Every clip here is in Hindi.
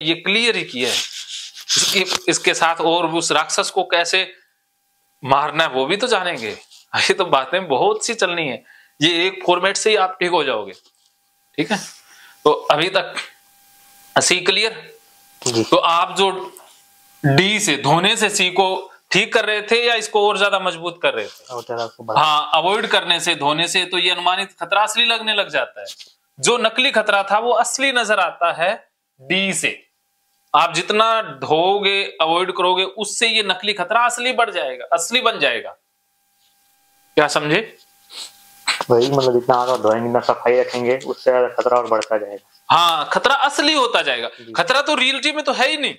ये क्लियर ही किया है। इसके साथ और उस राक्षस को कैसे मारना है वो भी तो जानेंगे। ये तो बातें बहुत सी चलनी है, ये एक फॉर्मेट से ही आप ठीक हो जाओगे। ठीक है, तो अभी तक सी क्लियर। तो आप जो डी से धोने से सी को ठीक कर रहे थे या इसको और ज्यादा मजबूत कर रहे थे? हाँ, अवॉइड करने से, धोने से तो ये अनुमानित खतरा असली लगने लग जाता है। जो नकली खतरा था वो असली नजर आता है डी से। आप जितना धोगे, अवॉइड करोगे, उससे ये नकली खतरा असली बढ़ जाएगा, असली बन जाएगा। क्या समझे? वही, मतलब जितना आप धोएंगे, जितना सफाई रखेंगे, उससे ज्यादा खतरा और बढ़ता जाएगा। हाँ, खतरा असली होता जाएगा। खतरा तो रियलिटी में तो है ही नहीं,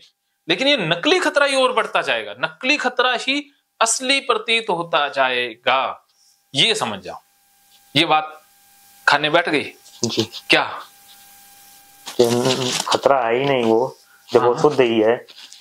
लेकिन ये नकली खतरा ही और बढ़ता जाएगा। नकली खतरा ही असली प्रतीत होता जाएगा। ये समझ जाओ। ये बात खाने बैठ गई जी। क्या? खतरा है ही नहीं वो, जब वो शुद्ध ही है।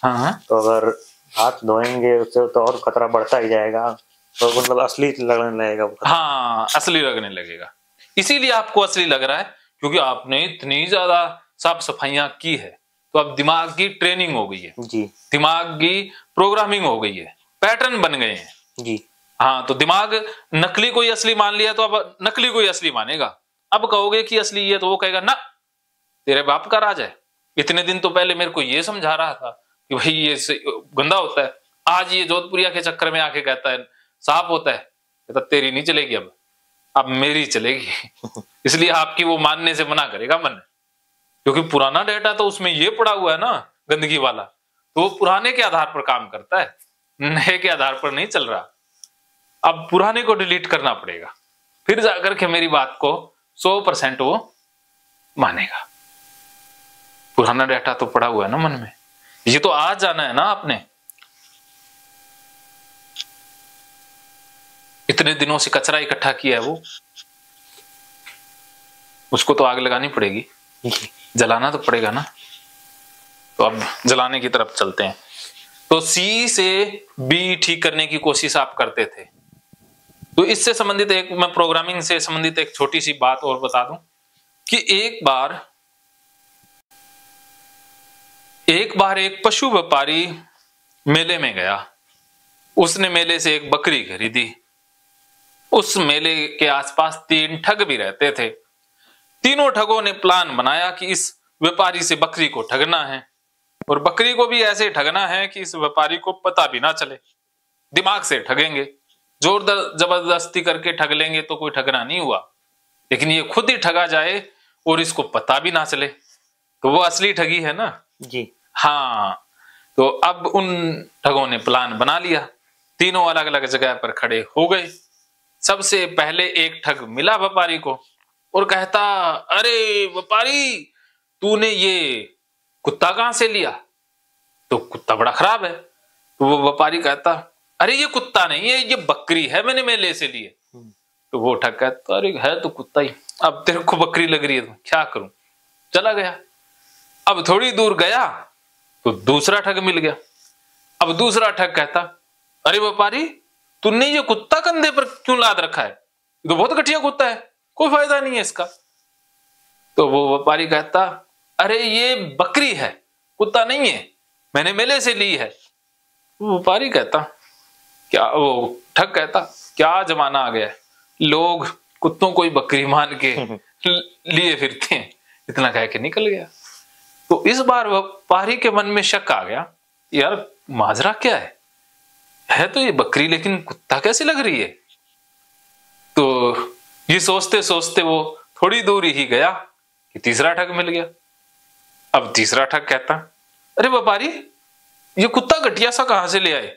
हाँ, तो अगर हाथ धोएंगे उससे तो और खतरा बढ़ता ही जाएगा, तो मतलब असली लगने लगेगा। हाँ, असली लगने लगेगा। इसीलिए आपको असली लग रहा है क्योंकि आपने इतनी ज्यादा साफ सफाइयां की है। तो अब दिमाग की ट्रेनिंग हो गई है जी, दिमाग की प्रोग्रामिंग हो गई है, पैटर्न बन गए हैं जी। हाँ, तो दिमाग नकली को ही असली मान लिया, तो अब नकली को ही असली मानेगा। अब कहोगे कि असली है तो वो कहेगा ना, तेरे बाप का राज है। इतने दिन तो पहले मेरे को ये समझा रहा था कि भाई ये गंदा होता है, आज ये जोधपुरिया के चक्कर में आके कहता है साफ होता है। कहता तेरी नहीं चलेगी, अब मेरी चलेगी। इसलिए आपकी वो मानने से मना करेगा मन, क्योंकि पुराना डेटा तो उसमें ये पड़ा हुआ है ना, गंदगी वाला, तो वो पुराने के आधार पर काम करता है, नए के आधार पर नहीं चल रहा। अब पुराने को डिलीट करना पड़ेगा, फिर जाकर के मेरी बात को 100% वो मानेगा। पुराना डेटा तो पड़ा हुआ है ना मन में, ये तो आज जाना है ना आपने। इतने दिनों से कचरा इकट्ठा किया है वो, उसको तो आग लगानी पड़ेगी, जलाना तो पड़ेगा ना। तो अब जलाने की तरफ चलते हैं। तो सी से बी ठीक करने की कोशिश आप करते थे। तो इससे संबंधित एक, मैं प्रोग्रामिंग से संबंधित एक छोटी सी बात और बता दूं कि एक बार एक पशु व्यापारी मेले में गया। उसने मेले से एक बकरी खरीदी। उस मेले के आसपास 3 ठग भी रहते थे। तीनों ठगों ने प्लान बनाया कि इस व्यापारी से बकरी को ठगना है, और बकरी को भी ऐसे ठगना है कि इस व्यापारी को पता भी ना चले। दिमाग से ठगेंगे, जोर जबरदस्ती करके ठग लेंगे तो कोई ठगना नहीं हुआ, लेकिन ये खुद ही ठगा जाए और इसको पता भी ना चले, तो वो असली ठगी है ना जी। हाँ, तो अब उन ठगों ने प्लान बना लिया। तीनों अलग अलग जगह पर खड़े हो गए। सबसे पहले एक ठग मिला व्यापारी को और कहता, अरे व्यापारी, तूने ये कुत्ता कहां से लिया? तो कुत्ता बड़ा खराब है। तो वो व्यापारी कहता, अरे ये कुत्ता नहीं है, ये बकरी है, मैंने मेले से ली है। तो वो ठग कहता, अरे है तो कुत्ता ही, अब तेरे को बकरी लग रही है तो क्या करूं। चला गया। अब थोड़ी दूर गया तो दूसरा ठग मिल गया। अब दूसरा ठग कहता, अरे व्यापारी, तूने ये कुत्ता कंधे पर क्यों लाद रखा है? ये तो बहुत घटिया कुत्ता है, कोई फायदा नहीं है इसका। तो वो व्यापारी कहता, अरे ये बकरी है, कुत्ता नहीं है, मैंने मेले से ली है। वो व्यापारी कहता, क्या, वो ठग कहता, क्या जमाना आ गया है, लोग कुत्तों को ही बकरी मान के लिए फिरते हैं। इतना कह के निकल गया। तो इस बार व्यापारी के मन में शक आ गया, यार माजरा क्या है तो ये बकरी, लेकिन कुत्ता कैसे लग रही है। तो ये सोचते सोचते वो थोड़ी दूर ही गया कि तीसरा ठग मिल गया। अब तीसरा ठग कहता, अरे व्यापारी, ये कुत्ता घटिया सा कहां से ले आए?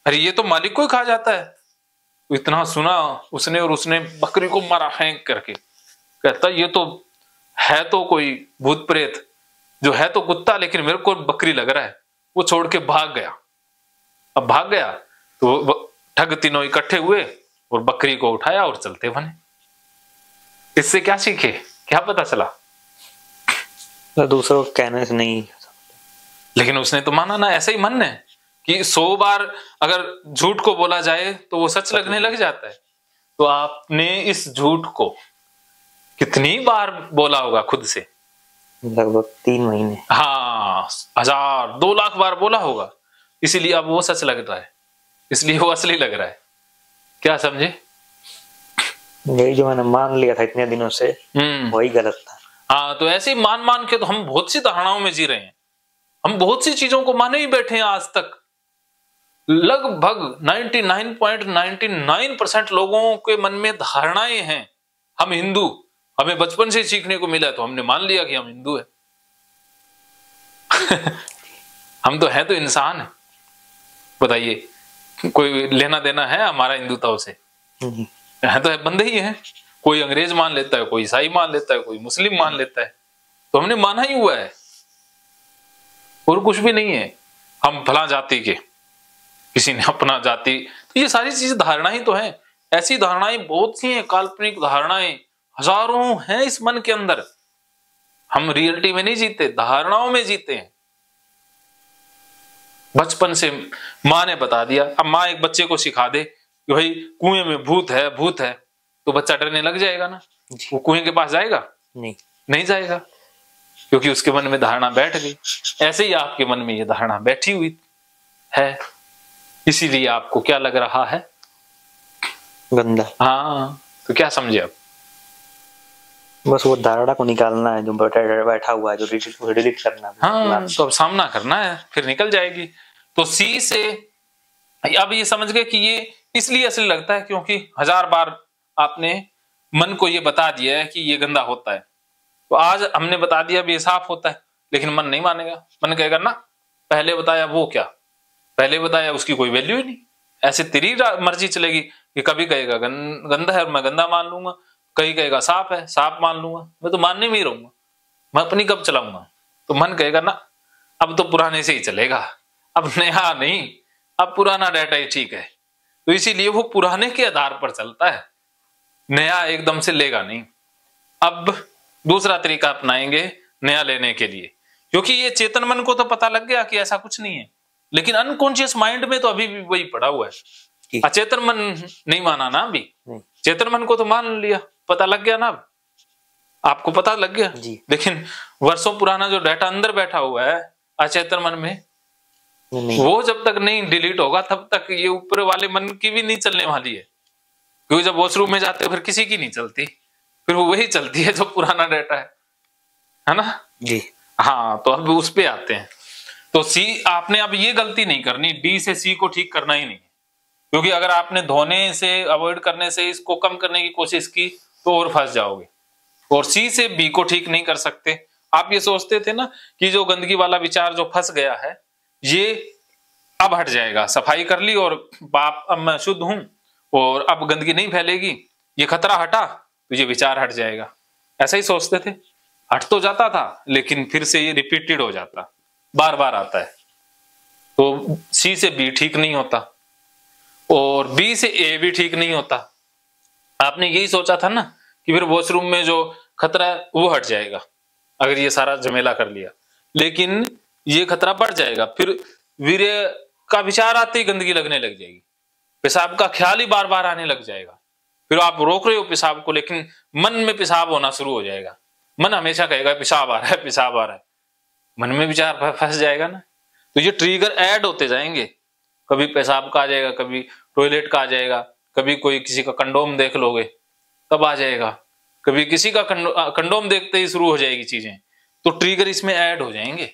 अरे ये तो मालिक को ही खा जाता है। तो इतना सुना उसने, और उसने बकरी को मारा फेंक करके। कहता, ये तो है तो कोई भूत प्रेत, जो है तो कुत्ता लेकिन मेरे को बकरी लग रहा है। वो छोड़ के भाग गया। अब भाग गया तो ठग तीनों इकट्ठे हुए और बकरी को उठाया और चलते बने। इससे क्या सीखे, क्या पता चला? तो दूसरों को कहने से नहीं, लेकिन उसने तो माना ना, ऐसा ही मन है कि 100 बार अगर झूठ को बोला जाए तो वो सच लगने लग जाता है। तो आपने इस झूठ को कितनी बार बोला होगा खुद से, लगभग 3 महीने। हाँ, 1000 2 लाख बार बोला होगा, इसीलिए अब वो सच लग रहा है, इसलिए वो असली लग रहा है। क्या समझे? वही जो मैंने मान लिया था इतने दिनों से, वही गलत था। हाँ, तो ऐसे ही मान मान के तो हम बहुत सी धारणाओं में जी रहे हैं, हम बहुत सी चीजों को माने ही बैठे हैं आज तक। लगभग 99.99% लोगों के मन में धारणाएं हैं, हम हिंदू, हमें बचपन से सीखने को मिला है तो हमने मान लिया कि हम हिंदू है। हम तो हैं तो इंसान है, बताइए कोई लेना देना है हमारा हिंदुत्व से? है तो है, बंदे ही हैं। कोई अंग्रेज मान लेता है, कोई ईसाई मान लेता है, कोई मुस्लिम मान लेता है, तो हमने माना ही हुआ है और कुछ भी नहीं है। हम फला जाति के, किसी ने अपना जाति, तो ये सारी चीजें धारणा ही तो है। ऐसी धारणाएं बहुत सी हैं, काल्पनिक धारणाएं हजारों हैं इस मन के अंदर। हम रियलिटी में नहीं जीते, धारणाओं में जीते हैं। बचपन से माँ ने बता दिया। अब माँ एक बच्चे को सिखा दे कि भाई कुएं में भूत है, भूत है, तो बच्चा डरने लग जाएगा ना, वो कुएं के पास जाएगा? नहीं जाएगा, क्योंकि उसके मन में धारणा बैठ गई। ऐसे ही आपके मन में ये धारणा बैठी हुई है, इसीलिए आपको क्या लग रहा है? गंदा। हाँ, तो क्या समझे आप? बस वो धारणा को निकालना है जो बैठा हुआ है, जो डिलीट करना है। हाँ, तो अब सामना करना है, फिर निकल जाएगी। तो सी से अब ये समझ गए कि ये इसलिए असली लगता है क्योंकि 1000 बार आपने मन को ये बता दिया है कि ये गंदा होता है। तो आज हमने बता दिया भी ये साफ होता है, लेकिन मन नहीं मानेगा। मन कहेगा ना पहले बताया वो क्या, पहले बताया उसकी कोई वैल्यू ही नहीं। ऐसे तेरी मर्जी चलेगी कि कभी कहेगा गंदा है मैं गंदा मान लूंगा, कहीं कहेगा साफ है साफ मान लूंगा। मैं तो मानने में ही रहूंगा, मैं अपनी कब चलाऊंगा? तो मन कहेगा ना अब तो पुराने से ही चलेगा, अब नया नहीं, अब पुराना डाटा ही ठीक है। तो इसीलिए वो पुराने के आधार पर चलता है, नया एकदम से लेगा नहीं। अब दूसरा तरीका अपनाएंगे नया लेने के लिए, क्योंकि ये चेतन मन को तो पता लग गया कि ऐसा कुछ नहीं है, लेकिन अनकॉन्शियस माइंड में तो अभी भी वही पड़ा हुआ है। अचेतन मन नहीं माना ना अभी, चेतन मन को तो मान लिया, पता लग गया ना। अब आपको पता लग गया, लेकिन वर्षों पुराना जो डाटा अंदर बैठा हुआ है अचेतन मन में, वो जब तक नहीं डिलीट होगा तब तक ये ऊपर वाले मन की भी नहीं चलने वाली है। क्योंकि जब वॉशरूम में जाते फिर किसी की नहीं चलती, फिर वो वही चलती है जो पुराना डाटा है ना जी। हाँ, तो अब उस पे आते हैं। तो सी आपने अब ये गलती नहीं करनी, डी से सी को ठीक करना ही नहीं, क्योंकि अगर आपने धोने से अवॉइड करने से इसको कम करने की कोशिश की तो और फंस जाओगे। और सी से बी को ठीक नहीं कर सकते। आप ये सोचते थे ना कि जो गंदगी वाला विचार जो फंस गया है ये अब हट जाएगा, सफाई कर ली और बाप अब मैं शुद्ध हूं और अब गंदगी नहीं फैलेगी, ये खतरा हटा तो ये विचार हट जाएगा। ऐसा ही सोचते थे, हट तो जाता था लेकिन फिर से ये रिपीटेड हो जाता, बार बार आता है। तो सी से बी ठीक नहीं होता और बी से ए भी ठीक नहीं होता। आपने यही सोचा था ना कि फिर वॉशरूम में जो खतरा है वो हट जाएगा अगर ये सारा झमेला कर लिया, लेकिन ये खतरा बढ़ जाएगा। फिर वीर्य का विचार आते ही गंदगी लगने लग जाएगी, पेशाब का ख्याल ही बार बार आने लग जाएगा। फिर आप रोक रहे हो पेशाब को, लेकिन मन में पेशाब होना शुरू हो जाएगा। मन हमेशा कहेगा पेशाब आ रहा है पेशाब आ रहा है, मन में विचार फंस जाएगा ना। तो ये ट्रिगर ऐड होते जाएंगे, कभी पेशाब का आ जाएगा, कभी टॉयलेट का आ जाएगा, कभी कोई किसी का कंडोम देख लोगे तब आ जाएगा, कभी किसी का कंडोम देखते ही शुरू हो जाएगी चीजें। तो ट्रिगर इसमें ऐड हो जाएंगे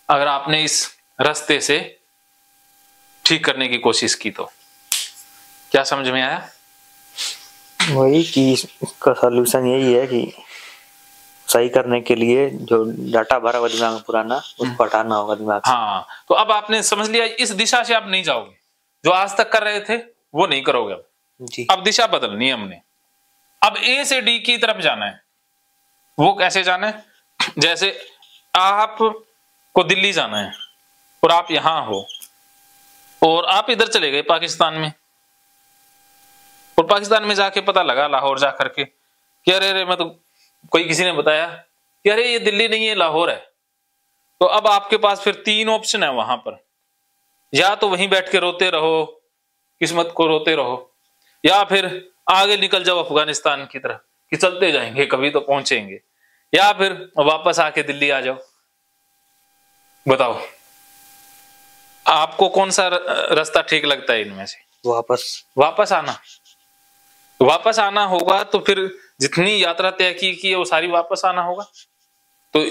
अगर आपने इस रास्ते से ठीक करने की कोशिश की तो। क्या समझ में आया? वही कि इसका सॉल्यूशन यही है कि सही करने के लिए जो डाटा भरा हुआ दिमाग में पुराना उसको हटाना होगा दिमाग से। हाँ, तो अब आपने समझ लिया इस दिशा से आप नहीं जाओगे, जो आज तक कर रहे थे वो नहीं करोगे अब जी। अब दिशा बदलनी है हमने, अब ए से डी की तरफ जाना है। वो कैसे जाना है? जैसे आप को दिल्ली जाना है और आप यहां हो और आप इधर चले गए पाकिस्तान में, और पाकिस्तान में जाके पता लगा लाहौर जा करके कि अरे मैं तो कोई किसी ने बताया कि अरे ये दिल्ली नहीं है लाहौर है। तो अब आपके पास फिर 3 ऑप्शन है वहां पर, या तो वहीं बैठ के रोते रहो, किस्मत को रोते रहो, या फिर आगे निकल जाओ अफगानिस्तान की तरफ कि चलते जाएंगे कभी तो पहुंचेंगे, या फिर वापस आके दिल्ली आ जाओ? बताओ आपको कौन सा रास्ता ठीक लगता है इनमें से? वापस आना। वापस आना होगा तो फिर जितनी यात्रा तय की है वो सारी वापस आना होगा। तो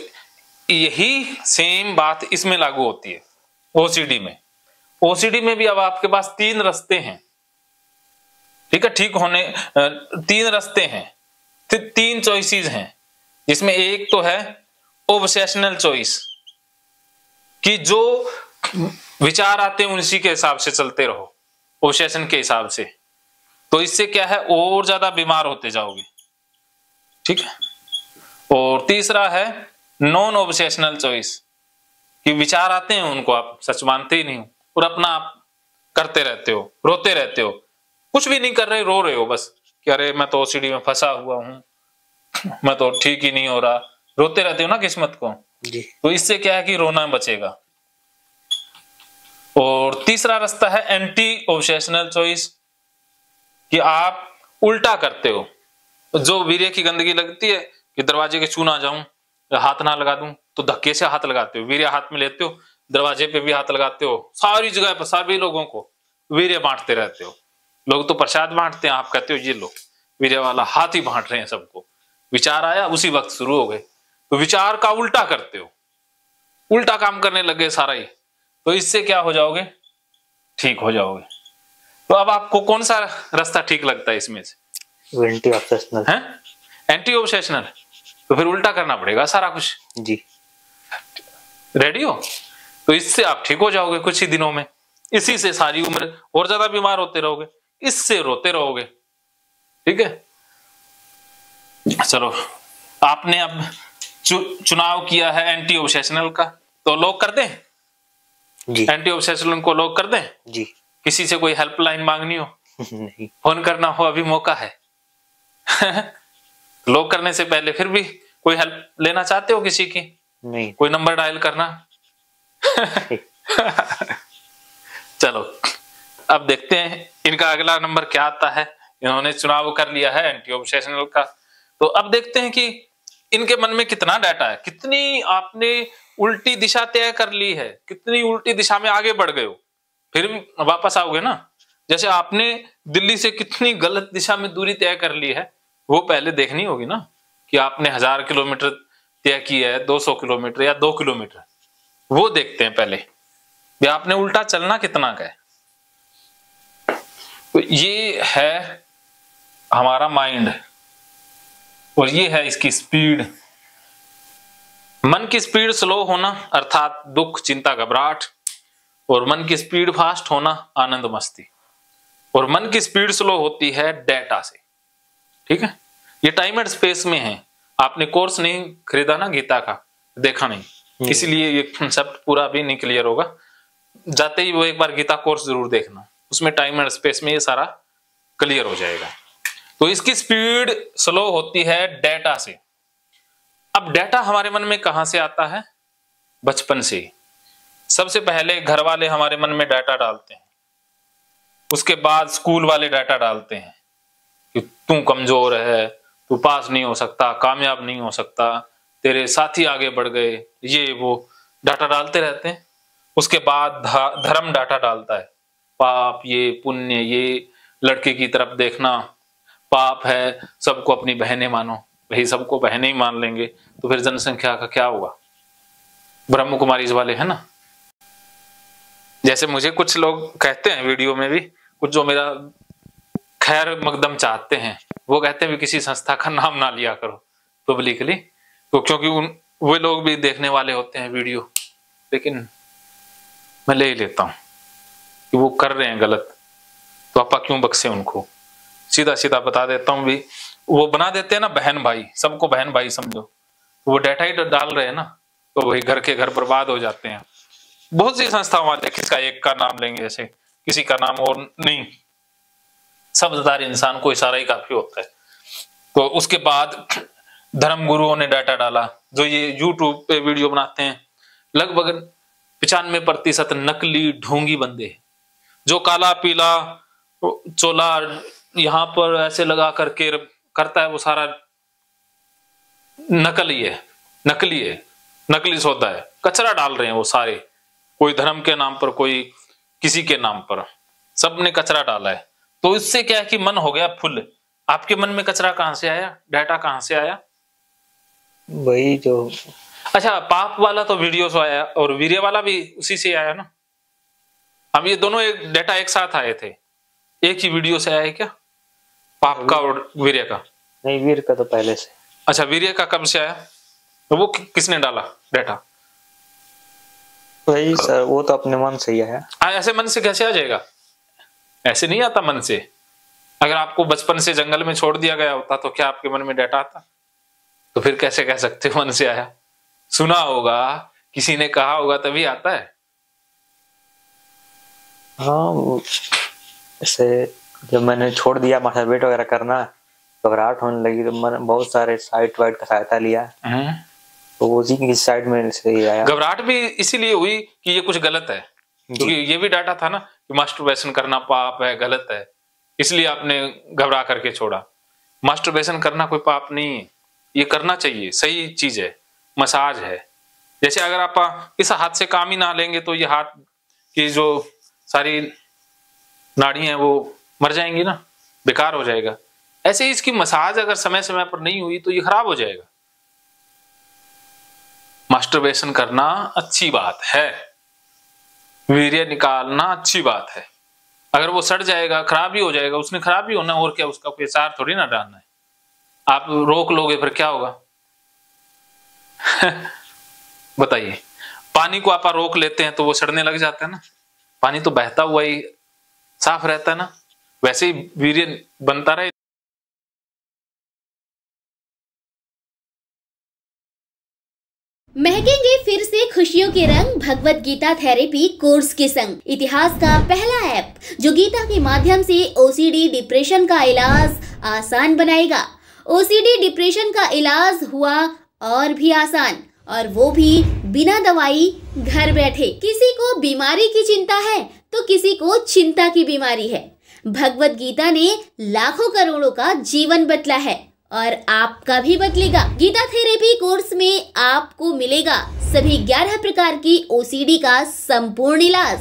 यही सेम बात इसमें लागू होती है ओसीडी में। ओसीडी में भी अब आपके पास 3 रास्ते हैं, ठीक है, ठीक होने 3 रास्ते हैं, 3 चॉइसेस हैं, जिसमें एक तो है ऑब्सेशनल चॉइस कि जो विचार आते हैं उसी के हिसाब से चलते रहो, ऑब्सेशन के हिसाब से। तो इससे क्या है, और ज्यादा बीमार होते जाओगे, ठीक है। और तीसरा है नॉन ऑब्सेशनल चॉइस कि विचार आते हैं उनको आप सच मानते ही नहीं हो और अपना आप करते रहते हो, रोते रहते हो, कुछ भी नहीं कर रहे, रो रहे हो बस कि अरे मैं तो ओसीडी में फंसा हुआ हूं, मैं तो ठीक ही नहीं हो रहा, रोते रहते हो ना किस्मत को जी। तो इससे क्या है कि रोना बचेगा। और तीसरा रास्ता है एंटी ऑब्सेशनल चॉइस कि आप उल्टा करते हो। जो वीर्य की गंदगी लगती है कि दरवाजे के छू ना जाऊं, हाथ ना लगा दूं, तो धक्के से हाथ लगाते हो, वीर्य हाथ में लेते हो, दरवाजे पे भी हाथ लगाते हो, सारी जगह पर सभी लोगों को वीर्य बांटते रहते हो। लोग तो प्रसाद बांटते हैं, आप कहते हो ये लो वीर्य वाला हाथ ही बांट रहे हैं सबको। विचार आया उसी वक्त शुरू हो गए, तो विचार का उल्टा करते हो, उल्टा काम करने लगे सारा ही, तो इससे क्या हो जाओगे, ठीक हो जाओगे। तो अब आपको कौन सा रास्ता ठीक लगता है इसमें से? एंटी ऑब्सेशनल है, एंटी ऑब्सेशनल। तो फिर उल्टा करना पड़ेगा सारा कुछ जी। रेडी हो? तो इससे आप ठीक हो जाओगे कुछ ही दिनों में। इसी से सारी उम्र और ज्यादा बीमार होते रहोगे, इससे रोते रहोगे, ठीक है। चलो, आपने अब चुनाव किया है एंटी ऑब्सेशनल का, तो लॉक कर दें जी। एंटी ऑब्सेशनल को लॉक कर दें जी। किसी से कोई हेल्पलाइन मांगनी हो नहीं, फोन करना हो, अभी मौका है। लॉक करने से पहले फिर भी कोई हेल्प लेना चाहते हो किसी की? नहीं। कोई नंबर डायल करना? चलो अब देखते हैं इनका अगला नंबर क्या आता है। इन्होंने चुनाव कर लिया है एंटी ऑब्सेशनल का, तो अब देखते हैं कि इनके मन में कितना डाटा है, कितनी आपने उल्टी दिशा तय कर ली है, कितनी उल्टी दिशा में आगे बढ़ गए हो। फिर भी वापस आओगे ना, जैसे आपने दिल्ली से कितनी गलत दिशा में दूरी तय कर ली है, वो पहले देखनी होगी ना कि आपने 1000 किलोमीटर तय किया है, 200 किलोमीटर या 2 किलोमीटर, वो देखते हैं पहले भी आपने उल्टा चलना कितना का है। तो ये है हमारा माइंड और ये है इसकी स्पीड। मन की स्पीड स्लो होना अर्थात दुख, चिंता, घबराहट, और मन की स्पीड फास्ट होना आनंद, मस्ती। और मन की स्पीड स्लो होती है डेटा से, ठीक है। ये टाइम एंड स्पेस में है। आपने कोर्स नहीं खरीदा ना गीता का, देखा नहीं, इसीलिए ये कंसेप्ट पूरा भी नहीं क्लियर होगा। जाते ही वो एक बार गीता कोर्स जरूर देखना, उसमें टाइम एंड स्पेस में ये सारा क्लियर हो जाएगा। तो इसकी स्पीड स्लो होती है डेटा से। अब डेटा हमारे मन में कहां से आता है? बचपन से। सबसे पहले घर वाले हमारे मन में डाटा डालते हैं, उसके बाद स्कूल वाले डाटा डालते हैं कि तू कमजोर है, तू पास नहीं हो सकता, कामयाब नहीं हो सकता, तेरे साथी आगे बढ़ गए, ये वो डाटा डालते रहते हैं। उसके बाद धर्म डाटा डालता है, पाप, ये पुण्य, ये लड़के की तरफ देखना पाप है, सबको अपनी बहनें मानो। भाई सबको बहनें ही मान लेंगे तो फिर जनसंख्या का क्या होगा? ब्रह्म कुमारीज वाले है ना, जैसे मुझे कुछ लोग कहते हैं वीडियो में भी, कुछ जो मेरा खैर मकदम चाहते हैं, वो कहते हैं भी किसी संस्था का नाम ना लिया करो पब्लिकली, तो क्योंकि वे लोग भी देखने वाले होते हैं वीडियो। लेकिन मैं ले ही लेता हूं कि वो कर रहे हैं गलत, तो आपा क्यों बख्शे उनको। सीधा सीधा बता देता हूं भी, वो बना देते हैं ना बहन भाई, सबको बहन भाई समझो, तो वो डाटा ही डाल रहे हैं ना, तो वही घर के घर बर्बाद हो जाते हैं। बहुत सी संस्थाओं वाले किसका एक का नाम लेंगे, जैसे किसी का नाम और नहीं, शब्ददार इंसान को इशारा ही काफी होता है। तो उसके बाद धर्म गुरुओं ने डाटा डाला, जो ये यूट्यूब पे वीडियो बनाते हैं, लगभग 95% नकली ढोंगी बंदे हैं, जो काला पीला चोला यहाँ पर ऐसे लगा करके करता है, वो सारा नकली है, नकली है, नकली सौदा है, कचरा डाल रहे हैं वो सारे, कोई धर्म के नाम पर, कोई किसी के नाम पर, सबने कचरा डाला है। तो इससे क्या है कि मन हो गया फुल। आपके मन में कचरा कहां से आया, डाटा कहां से आया? वही जो, अच्छा, पाप वाला तो वीडियो से आया और वीर्य वाला भी उसी से आया ना। अब ये दोनों एक डाटा एक साथ आए थे, एक ही वीडियो से आया है क्या, पाप का और वीर्य का? नहीं, वीर का तो पहले से। अच्छा, वीर्य का कब से आया, तो वो किसने डाला डाटा? वही सर, वो तो अपने मन से ही आया। ऐसे मन से कैसे आ जाएगा? ऐसे नहीं आता मन से। अगर आपको बचपन से जंगल में छोड़ दिया गया होता तो क्या आपके मन में डाटा आता? तो फिर कैसे कह सकते हो मन से आया? सुना होगा, किसी ने कहा होगा तभी आता है। हाँ, ऐसे जब मैंने छोड़ दिया मास्टरबेट वगैरह करना, घबराहट होने लगी, तो मैंने बहुत सारे साइट वाइट का सहायता लिया, तो उसी की साइड में से ही आया। घबराहट भी इसीलिए हुई कि ये कुछ गलत है, क्योंकि ये भी डाटा था ना कि मास्टरबेशन करना पाप है, गलत है, इसलिए आपने घबरा करके छोड़ा। मास्टरबेशन करना कोई पाप नहीं है, ये करना चाहिए, सही चीज है, मसाज है। जैसे अगर आप इस हाथ से काम ही ना लेंगे तो ये हाथ की जो सारी नाड़ी हैं वो मर जाएंगी ना, बेकार हो जाएगा। ऐसे ही इसकी मसाज अगर समय समय पर नहीं हुई तो ये खराब हो जाएगा। मास्टरबेशन करना अच्छी बात है, वीर्य निकालना अच्छी बात है। अगर वो सड़ जाएगा, खराब ही हो जाएगा, उसने खराब ही होना, और क्या, उसका कोई सार थोड़ी ना डालना है। आप रोक लोगे फिर क्या होगा? बताइए, पानी को आप रोक लेते हैं तो वो सड़ने लग जाता है ना, पानी तो बहता हुआ ही साफ रहता है ना, वैसे ही वीर्य बनता रहे। महकेंगे फिर से खुशियों के रंग भगवत गीता थेरेपी कोर्स के संग। इतिहास का पहला ऐप जो गीता के माध्यम से ओसीडी डिप्रेशन का इलाज आसान बनाएगा। ओसीडी डिप्रेशन का इलाज हुआ और भी आसान, और वो भी बिना दवाई, घर बैठे। किसी को बीमारी की चिंता है तो किसी को चिंता की बीमारी है। भगवत गीता ने लाखों करोड़ों का जीवन बदला है और आपका भी बदलेगा। गीता थेरेपी कोर्स में आपको मिलेगा सभी 11 प्रकार की ओसीडी का संपूर्ण इलाज,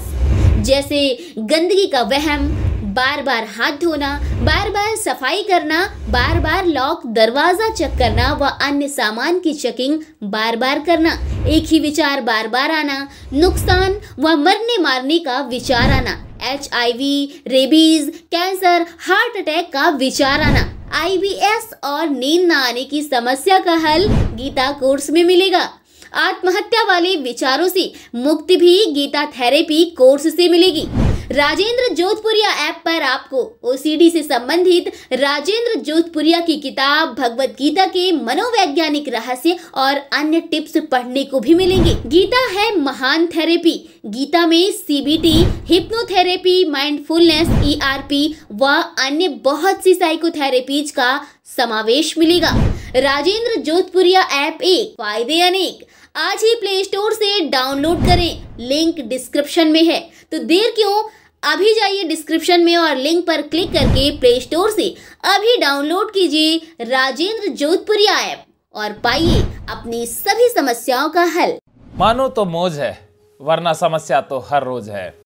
जैसे गंदगी का वहम, बार बार हाथ धोना, बार बार सफाई करना, बार बार लॉक दरवाजा चेक करना व अन्य सामान की चेकिंग बार बार करना, एक ही विचार बार बार आना, नुकसान व मरने मारने का विचार आना, HIV, rabies, cancer, heart attack का विचार आना, IBS और नींद न आने की समस्या का हल गीता कोर्स में मिलेगा। आत्महत्या वाले विचारों से मुक्ति भी गीता थेरेपी कोर्स से मिलेगी। राजेंद्र जोधपुरिया ऐप पर आपको ओसीडी से संबंधित राजेंद्र जोधपुरिया की किताब भगवत गीता के मनोवैज्ञानिक रहस्य और अन्य टिप्स पढ़ने को भी मिलेंगे। गीता है महान थेरेपी। गीता में CBT, हिप्नोथेरेपी, माइंडफुलनेस, ERP व अन्य बहुत सी साइकोथेरेपीज का समावेश मिलेगा। राजेंद्र जोधपुरिया ऐप एक, फायदे अनेक। आज ही प्ले स्टोर से डाउनलोड करें, लिंक डिस्क्रिप्शन में है। तो देर क्यों, अभी जाइए डिस्क्रिप्शन में और लिंक पर क्लिक करके प्ले स्टोर से अभी डाउनलोड कीजिए राजेंद्र जोधपुरिया ऐप और पाइए अपनी सभी समस्याओं का हल। मानो तो मौज है, वरना समस्या तो हर रोज है।